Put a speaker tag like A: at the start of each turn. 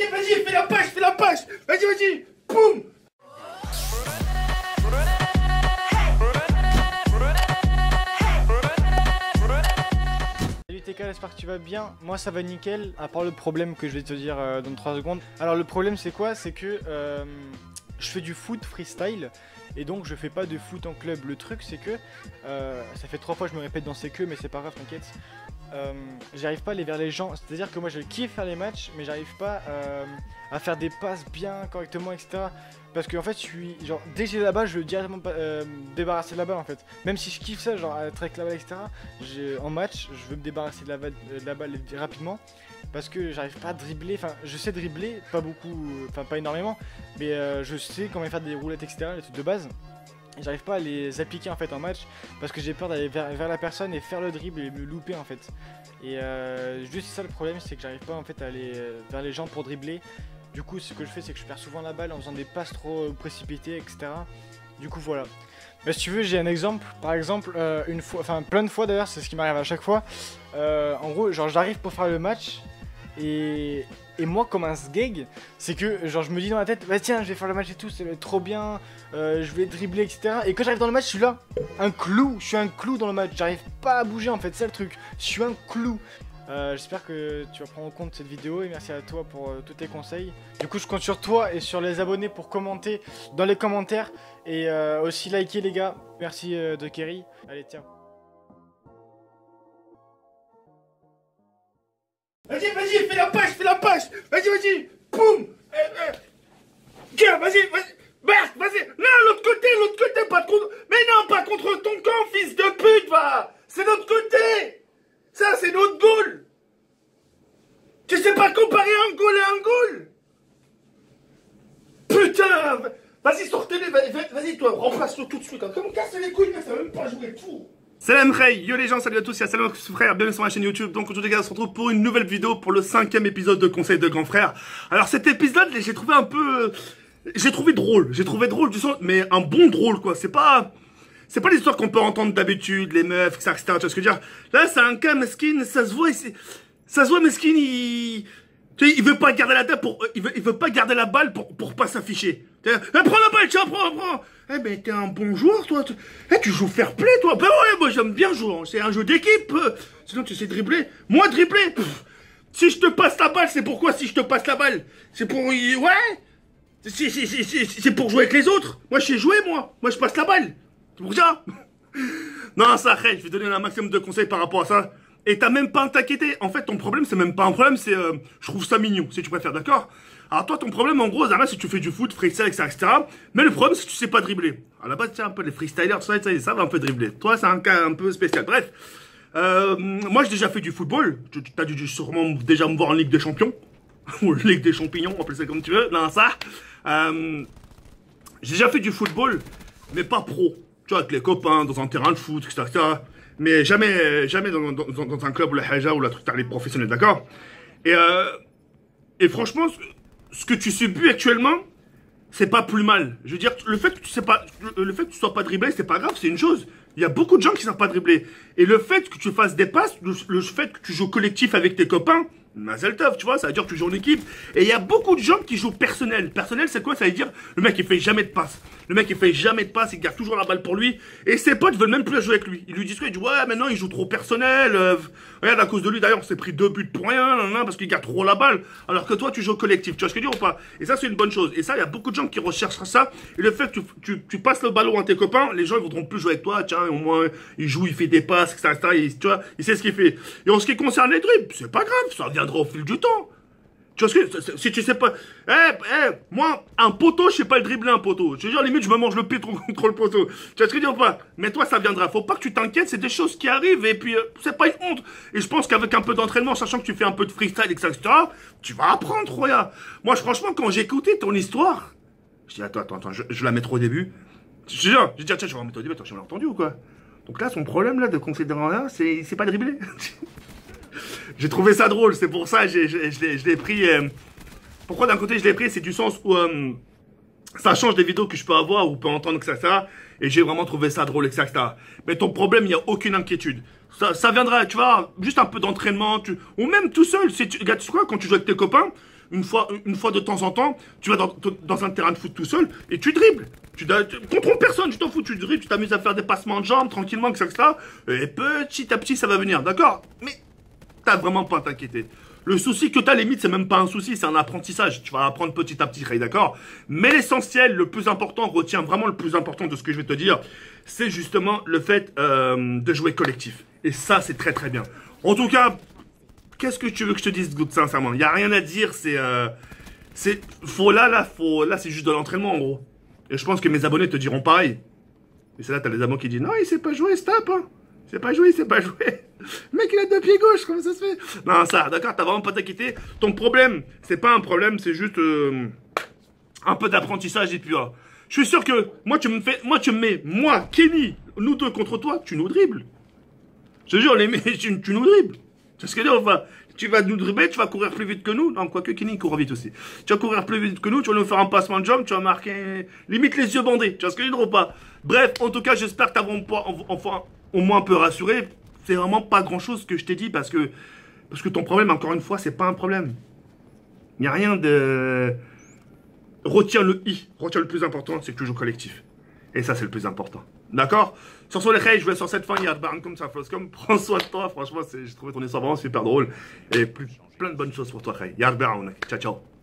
A: Vas-y, fais la page. Vas-y, boum.
B: Salut TK, j'espère que tu vas bien. Moi ça va nickel, à part le problème que je vais te dire dans 3 secondes. Alors le problème c'est quoi? C'est que je fais du foot freestyle et donc je fais pas de foot en club. Le truc c'est que ça fait 3 fois que je me répète dans ces queues, mais c'est pas grave, t'inquiète. J'arrive pas à aller vers les gens, c'est à dire que moi je kiffe faire les matchs, mais j'arrive pas à faire des passes bien correctement, etc. Parce que en fait je suis genre, dès que j'ai la balle je veux directement débarrasser de la balle en fait. Même si je kiffe ça, genre être avec la balle, etc. En match je veux me débarrasser de la balle rapidement, parce que j'arrive pas à dribbler. Enfin je sais dribbler, pas beaucoup, enfin pas énormément, mais je sais comment faire des roulettes, etc. Les trucs de base. J'arrive pas à les appliquer en fait en match parce que j'ai peur d'aller vers la personne et faire le dribble et me louper en fait. Et juste ça le problème, c'est que j'arrive pas en fait à aller vers les gens pour dribbler. Du coup ce que je fais c'est que je perds souvent la balle en faisant des passes trop précipitées, etc. Du coup voilà. Mais si tu veux j'ai un exemple. Par exemple une fois, enfin plein de fois d'ailleurs, c'est ce qui m'arrive à chaque fois. En gros genre j'arrive pour faire le match et moi comme un sgeg, c'est que genre je me dis dans la tête, bah tiens je vais faire le match et tout, ça va être trop bien, je vais dribbler, etc. Et quand j'arrive dans le match je suis là, je suis un clou dans le match, j'arrive pas à bouger en fait, c'est le truc, je suis un clou. J'espère que tu vas prendre en compte cette vidéo et merci à toi pour tous tes conseils. Du coup je compte sur toi et sur les abonnés pour commenter dans les commentaires et aussi liker les gars. Merci de Kerry, allez tiens.
A: Vas-y, fais la page. Vas-y, boum. Tiens, vas-y. Berk, vas-y. Non, l'autre côté, pas contre... Mais non, pas contre ton camp, fils de pute, va. C'est l'autre côté. Ça, c'est notre goal. Tu sais pas comparer un goal à un goal? Putain. Vas-y, sortez-les, vas-y, toi, remplace-le tout de suite. Comme casse les couilles, mais ça va même pas jouer tout.
C: Salam Khay, yo les gens, salut à tous, c'est Salam frère, bienvenue sur ma chaîne YouTube. Donc aujourd'hui les gars, on se retrouve pour une nouvelle vidéo pour le 5e épisode de Conseil de grand frère. Alors cet épisode, j'ai trouvé un peu... J'ai trouvé drôle du sens, mais un bon drôle quoi. C'est pas l'histoire qu'on peut entendre d'habitude, les meufs, etc. Tu vois ce que je veux dire? Là c'est un cas mesquine, ça se voit mesquine, il veut pas garder la tête pour... Il veut pas garder la balle pour pas s'afficher. Prends la balle, tiens, prends. Eh ben t'es un bon joueur toi. Tu joues fair play toi. Ben ouais, moi j'aime bien jouer. C'est un jeu d'équipe. Sinon tu sais dribbler. Moi dribbler. Si je te passe la balle, c'est pourquoi si je te passe la balle? C'est pour... Ouais. C'est pour jouer avec les autres. Moi je sais jouer moi. Moi je passe la balle. C'est pour ça. Non ça arrête. Je vais donner un maximum de conseils par rapport à ça. Et t'as même pas à t'inquiéter. En fait ton problème c'est même pas un problème. C'est je trouve ça mignon si tu préfères, d'accord? Alors toi ton problème en gros Zara, c'est que tu fais du foot, freestyle, etc. Mais le problème c'est que tu sais pas dribbler. À la base tu sais un peu les freestylers, tout ça, ils savent un peu dribbler. Toi c'est un cas un peu spécial. Bref, moi j'ai déjà fait du football. T'as dû sûrement déjà me voir en Ligue des Champions. Ou Ligue des Champignons, appelle ça comme tu veux. Non ça. J'ai déjà fait du football, mais pas pro. Tu vois, avec les copains, dans un terrain de foot, etc. Mais jamais dans un club ou la haja ou la truc les professionnels, d'accord? Et franchement, ce que tu subis actuellement, c'est pas plus mal. Je veux dire, le fait que tu sois pas dribblé, c'est pas grave, c'est une chose. Il y a beaucoup de gens qui savent pas dribbler. Et le fait que tu fasses des passes, le fait que tu joues collectif avec tes copains, Mazel tov, tu vois, ça veut dire que tu joues en équipe. Et il y a beaucoup de gens qui jouent personnel. Personnel, c'est quoi? Ça veut dire le mec il fait jamais de passe. Le mec il fait jamais de passe, il garde toujours la balle pour lui. Et ses potes veulent même plus jouer avec lui. Ils lui disent quoi? Ils disent ouais, maintenant il joue trop personnel. Regarde, à cause de lui d'ailleurs, on s'est pris 2 buts pour rien, parce qu'il garde trop la balle. Alors que toi tu joues collectif. Tu vois ce que je veux dire ou pas? Et ça c'est une bonne chose. Et ça, il y a beaucoup de gens qui recherchent ça. Et le fait que tu passes le ballon à tes copains, les gens ils voudront plus jouer avec toi. Tiens, au moins il joue, il fait des passes, etc. Tu vois, il sait ce qu'il fait. Et en ce qui concerne les dribbles, c'est pas grave, ça viendra au fil du temps. Tu vois ce que, si tu sais pas, moi, un poteau, je sais pas le dribbler un poteau. Je veux dire, limite, je me mange le pied contre le poteau. Tu vois ce que je veux dire ou pas? Mais toi, ça viendra. Faut pas que tu t'inquiètes, c'est des choses qui arrivent et puis, c'est pas une honte. Et je pense qu'avec un peu d'entraînement, sachant que tu fais un peu de freestyle, etc., tu vas apprendre, Roya. Moi, franchement, quand j'ai écouté ton histoire, je dis, attends, je la mettrai au début. Je dis, tiens, je vais la mettre au début, attends, je l'ai entendu ou quoi? Donc là, son problème, là, de considérant là, c'est pas dribbler. J'ai trouvé ça drôle, c'est pour ça je l'ai pris. Pourquoi d'un côté je l'ai pris, c'est du sens où ça change des vidéos que je peux avoir ou peut entendre, etc. Et j'ai vraiment trouvé ça drôle, etc. Mais ton problème, il n'y a aucune inquiétude. Ça viendra, tu vois, juste un peu d'entraînement, ou même tout seul. Regarde, tu vois, quand tu joues avec tes copains, une fois de temps en temps, tu vas dans un terrain de foot tout seul et tu dribbles. Tu contrôles personne, tu t'en fous, tu dribbles, tu t'amuses à faire des passements de jambes tranquillement, etc. Et petit à petit, ça va venir, d'accord? Mais t'as vraiment pas à t'inquiéter. Le souci que t'as, limite, c'est même pas un souci, c'est un apprentissage. Tu vas apprendre petit à petit, d'accord? Mais l'essentiel, le plus important, retiens vraiment le plus important de ce que je vais te dire, c'est justement le fait de jouer collectif. Et ça, c'est très très bien. En tout cas, qu'est-ce que tu veux que je te dise, sincèrement? Il y a rien à dire, là, c'est juste de l'entraînement, en gros. Et je pense que mes abonnés te diront pareil. Et c'est là, t'as les abonnés qui disent, non, il sait pas jouer, stop, hein. C'est pas joué, c'est pas joué. Le mec, il a 2 pieds gauche, comment ça se fait? Non, ça, d'accord, t'as vraiment pas t'inquiéter. Ton problème, c'est pas un problème, c'est juste un peu d'apprentissage. Et puis, je suis sûr que moi, tu me mets, Kenny, nous deux contre toi, tu nous dribbles. Je te jure, tu nous dribbles. C'est ce que je veux dire, enfin, tu vas nous dribbler, tu vas courir plus vite que nous. Non, quoique Kenny court vite aussi. Tu vas courir plus vite que nous, tu vas nous faire un passement de jambe, tu vas marquer, limite les yeux bandés. Tu vois ce que je veux dire ou pas? Bref, en tout cas, j'espère que t'as enfin, au moins un peu rassuré. C'est vraiment pas grand chose que je t'ai dit parce que ton problème, encore une fois, c'est pas un problème. Il n'y a rien de... Retiens le plus important, c'est que tu joues collectif. Et ça, c'est le plus important. D'accord? Sur ce, les je vais sur cette fin, il y a comme ça, comme prends soin de toi. Franchement, j'ai trouvé ton histoire vraiment super drôle. Et plein de bonnes choses pour toi, Khay. Ciao, ciao.